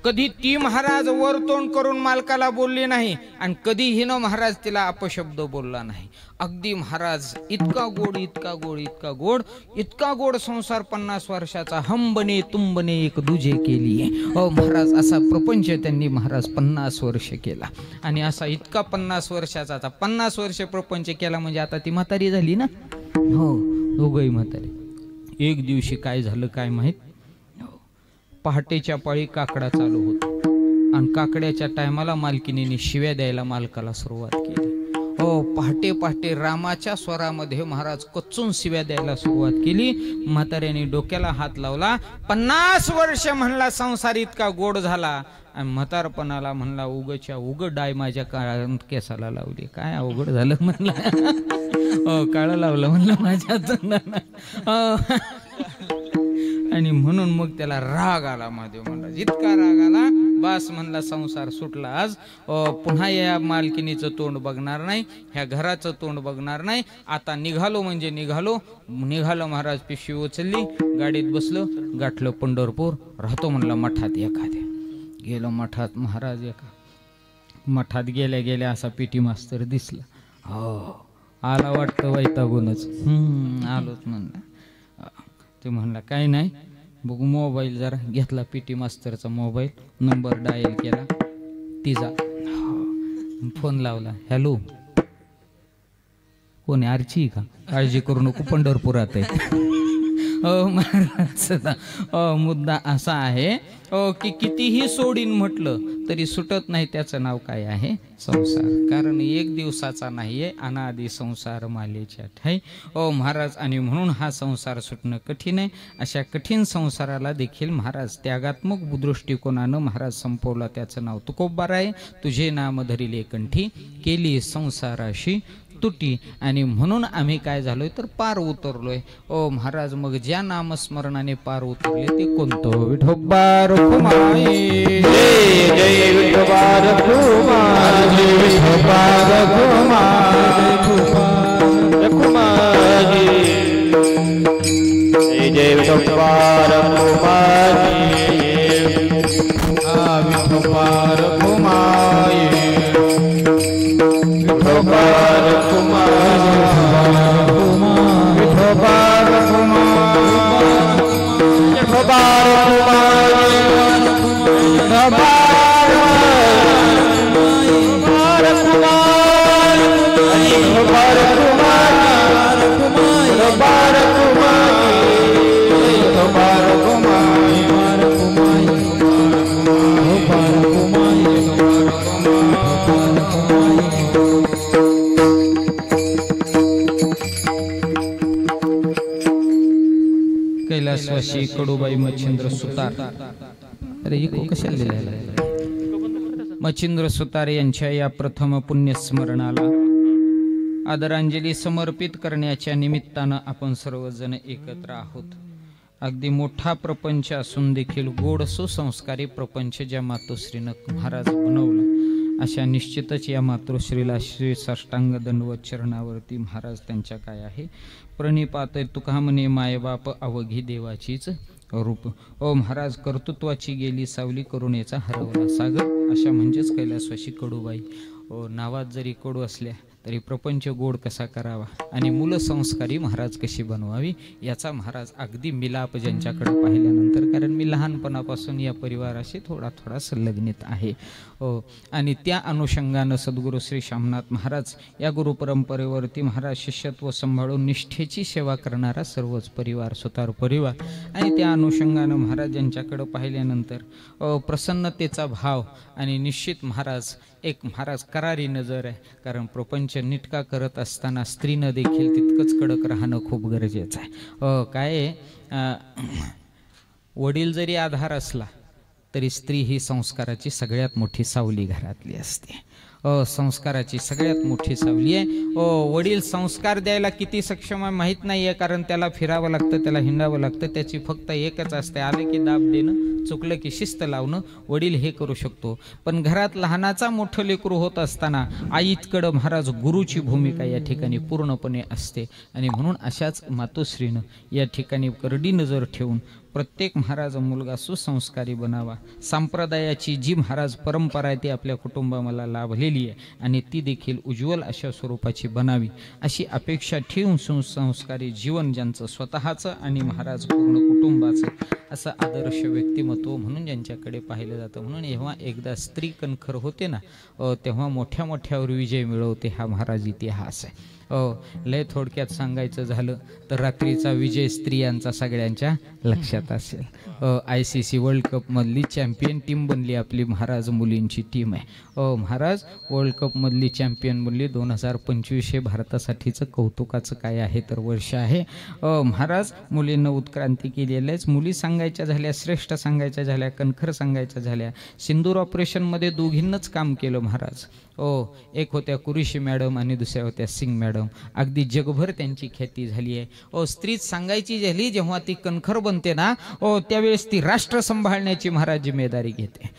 Speaker 1: कधी ती महाराज वर तोंड करून मालकाला बोलली नाही आणि कधी हिनं महाराज तिला अपशब्द बोलला नाही. अगदी महाराज इतका गोड संसार 50 वर्षाचा हम बने तुम बने एक दुजे केली. महाराज असा प्रपंच त्यांनी महाराज 50 वर्ष केला. आणि असा इतका 50 वर्षाचा 50 वर्ष प्रपंच केला म्हणजे आता ती म्हातारी झाली ना. हो दोघही म्हातारी. एक दिवशी काय झालं काय माहित, पहाटेच्या पाळी काकडा चालू होता आणि काकड्याच्या टायमाला मालकिनीने शिव्या द्यायला मालकाला सुरुवात केली. पहाटे रामाच्या स्वरामध्ये महाराज कच्चून शिव्या द्यायला सुरुवात केली. म्हाताऱ्याने डोक्याला हात लावला. 50 वर्ष म्हणला संसार इतका गोड झाला आणि म्हातारपणाला म्हणला उगच्या उग डाय माझ्या केसाला लावली. काय अवघड झालं म्हणला. काळं लावलं म्हणलं माझ्या तोंडाला. आणि म्हणून मग त्याला राग आला. महादेव म्हणला जितका राग आला बास म्हणला संसार सुटला आज. पुन्हा या मालकिनीचं तोंड बघणार नाही, ह्या घराचं तोंड बघणार नाही. आता निघालो म्हणजे निघालो महाराज. पिशवी उचलली, गाडीत बसलो, गाठलं पंढरपूर. राहतो म्हणला मठात एखाद्या. गेलो मठात महाराज. एका मठात गेल्या असा पेटी मास्तर दिसला. आला वाटतं वैतागूनच. आलोच म्हणला. ते म्हणला काही नाही बघू मोबाईल जरा. घेतला पेटी मास्तरचा मोबाईल, नंबर डायल केला तिचा. फोन लावला. हॅलो कोणी आरची का? काळजी करू नको पंढरपुरात आहे. मुद्दा असा आहे की कितीही सोडीन म्हटलं तरी सुटत नाही. त्याचं नाव काय आहे? संसार. कारण एक दिवसाचा नाहीये, अनादि संसार मालेच्या ठाई. महाराज आणि म्हणून हा संसार सुटणं कठीण आहे. अशा कठीण संसाराला देखील महाराज त्यागात्मक दृष्टिकोनानं महाराज संपवला. त्याचं नाव तुकोबाराय. तुझे नाम धरिले कंठी केली संसाराशी तुटी. आणि म्हणून आम्ही काय झालोय तर पार उतरलोय. महाराज मग ज्या नामस्मरणाने पार उतरले ते कोणतं? विठोबा रखुमाई जय विठोबा रखुमाई विठोबा रखुमाई जय विठोबा रखुमाई विठोबा रखुमाई विठोबा कैलासवासी कडूबाई मच्छिंद्र सुतार. अरे इको कशाला लिहायला? मच्छिंद्र सुतार यांच्या या प्रथम पुण्यस्मरणाला आदरांजली समर्पित करण्याच्या निमित्तानं आपण सर्वजण एकत्र आहोत. अगदी मोठा प्रपंच असून देखील गोड सुसंस्कारी प्रपंच ज्या मातोश्रीनं महाराज बनवलं, अशा निश्चितच या मातोश्रीला श्री साष्टांग दंडवत चरणावरती महाराज त्यांच्या काय आहे प्रणिपात. तुका म्हणे मायबाप अवघी देवाचीच रूप. महाराज कर्तृत्वाची गेली सावली करुणेचा हरवला सागर. अशा म्हणजेच कैलासवासी कडूबाई. नावात जरी कडू असल्या तरी प्रपंच गोड कसा करावा आणि मुलं संस्कारी महाराज कशी बनवावी याचा महाराज अगदी मिलाप ज्यांच्याकडे पाहिल्यानंतर, कारण मी लहानपणापासून या परिवाराशी थोडा थोडा संलग्नित आहे आणि त्या अनुषंगानं सद्गुरू श्री शामनाथ महाराज या गुरुपरंपरेवरती महाराज शिष्यत्व सांभाळून निष्ठेची सेवा करणारा सर्वच परिवार सुतार परिवार आणि त्या अनुषंगानं महाराज यांच्याकडे पाहिल्यानंतर प्रसन्नतेचा भाव आणि निश्चित महाराज करारी नजर आहे, कारण प्रपंच निटका करत असताना स्त्रीनं देखील तितकंच कडक राहणं खूप गरजेचं आहे. काय वडील जरी आधार असला तरी स्त्री ही संस्काराची सगळ्यात मोठी सावली घरातली असते. संस्काराची सगळ्यात मोठी सावली आहे. वडील संस्कार द्यायला किती सक्षम आहे माहीत नाही आहे, कारण त्याला फिरावं लागतं, त्याला हिंडावं लागतं. त्याची फक्त एकच असते, आलं की दाब देणं, चुकलं की शिस्त लावणं. वडील हे करू शकतो, पण घरात लहानाचा मोठं लेकरू होत असताना आईकडं महाराज गुरुची भूमिका या ठिकाणी पूर्णपणे असते आणि म्हणून अशाच मातोश्रीनं या ठिकाणी करडी नजर ठेवून प्रत्येक महाराज मुलगा सुसंस्कारी बनावा. संप्रदायाची जी महाराज परंपरा आहे ती आपल्या कुटुंबाला लाभलेली आहे आणि ती देखील उज्ज्वल अशा स्वरूपाची बनावी अशी अपेक्षा ठेवून सुसंस्कारी जीवन ज्यांचं स्वतःचं आणि महाराज पूर्ण कुटुंबाचं असं आदर्श व्यक्तिमत्व म्हणून ज्यांच्याकडे पाहिलं जातं. म्हणून जेव्हा एकदा स्त्री कणखर होते ना तेव्हा मोठ्या मोठ्यावर विजय मिळवते हा महाराज इतिहास आहे. लय थोडक्यात सांगायचं झालं तर रात्रीचा विजय स्त्रियांचा सगळ्यांच्या लक्षात असेल. ICC वर्ल्ड कपमधली चॅम्पियन टीम बनली आपली महाराज मुलींची टीम आहे. महाराज वर्ल्ड कपमधली चॅम्पियन बनली. 2025 हे भारतासाठीचं कौतुकाचं काय आहे तर वर्ष आहे. महाराज मुलींना उत्क्रांती केलेलं आहे. मुली सांगायच्या झाल्या, श्रेष्ठ सांगायच्या झाल्या, कणखर सांगायच्या झाल्या. सिंदूर ऑपरेशनमध्ये दोघींनाच काम केलं महाराज. एक होत्या कुरेशी मॅडम आणि दुसऱ्या होत्या सिंग मॅडम. अगदी जगभर त्यांची ख्याती झाली आहे. स्त्रीच सांगायची झाली जेव्हा ती कणखर बनते ना त्यावेळेस ती राष्ट्र सांभाळण्याची महाराज जिम्मेदारी घेते.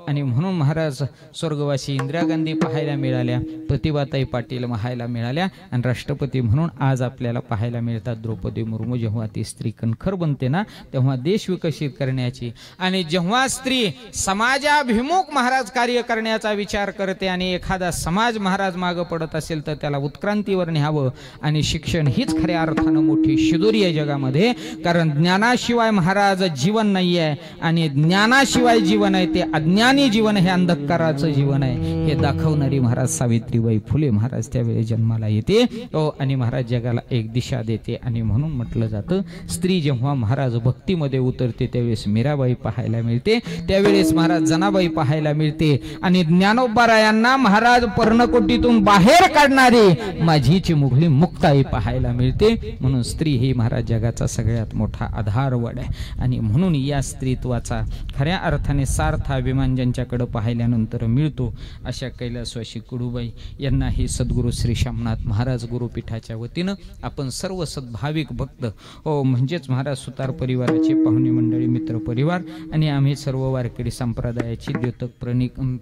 Speaker 1: आणि म्हणून महाराज स्वर्गवासी इंदिरा गांधी पाहायला मिळाल्या, प्रतिभाताई पाटील पाहायला मिळाल्या आणि राष्ट्रपती म्हणून आज आपल्याला पाहायला मिळतात द्रौपदी मुर्मू. जेव्हा ती स्त्री कणखर बनते ना तेव्हा देश विकसित करण्याची आणि जेव्हा स्त्री समाजाभिमुख महाराज कार्य करण्याचा विचार करते आणि एखादा समाज महाराज मागं पडत असेल तर त्याला उत्क्रांतीवर न्यावं. आणि शिक्षण हीच खऱ्या अर्थानं मोठी शिदोरी आहे जगामध्ये, कारण ज्ञानाशिवाय महाराज जीवन नाही आहे आणि ज्ञानाशिवाय जीवन आहे ते अज्ञानी जीवन, हे अंधकाराचं जीवन आहे हे दाखवणारी महाराज सावित्रीबाई फुले महाराज त्यावेळी जन्माला येते आणि महाराज जगाला एक दिशा देते. आणि म्हणून म्हटलं जातं स्त्री जेव्हा महाराज भक्तीमध्ये उतरते त्यावेळेस मीराबाई पाहायला मिळते, त्यावेळेस महाराज जनाबाई पाहायला मिळते आणि ज्ञानोबारायांना महाराज पर्णकोटीतून बाहेर काढणारी माझी चिमुकली मुक्ताई पाहायला मिळते. म्हणून स्त्री ही महाराज जगाचा सगळ्यात मोठा आधारवड आहे आणि म्हणून या स्त्रीत्वाचा खऱ्या अर्थाने सार्थ अभिमान ज्यांच्याकडे पाहिल्यानंतर मिळतो अशा कैलासवासी कुडूबाई यांना ही सद्गुरू श्री शामनाथ महाराज गुरुपीठाच्या वतीनं आपण सर्व सद्भाविक भक्त म्हणजेच महाराज सुतार परिवाराचे पाहुणे मंडळी, मित्र परिवार आणि आम्ही सर्व वारकरी संप्रदायाची द्योतक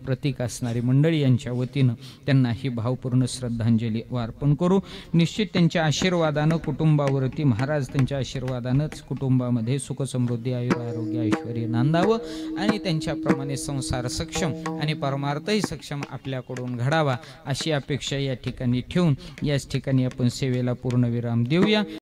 Speaker 1: प्रतीक असणारी मंडळी यांच्या वतीनं त्यांना ही भावपूर्ण श्रद्धांजली अर्पण करू. निश्चित त्यांच्या आशीर्वादानं कुटुंबावरती महाराज त्यांच्या आशीर्वादानंच कुटुंबामध्ये सुख समृद्धी आयुर्आरोग्य ऐश्वर्य नांदावं आणि त्यांच्याप्रमाणे संसार सक्षम आणि परमार्थही सक्षम आपल्याकडून घडावा अशी अपेक्षा या ठिकाणी ठेवून याच ठिकाणी आपण सेवेला पूर्णविराम देऊया.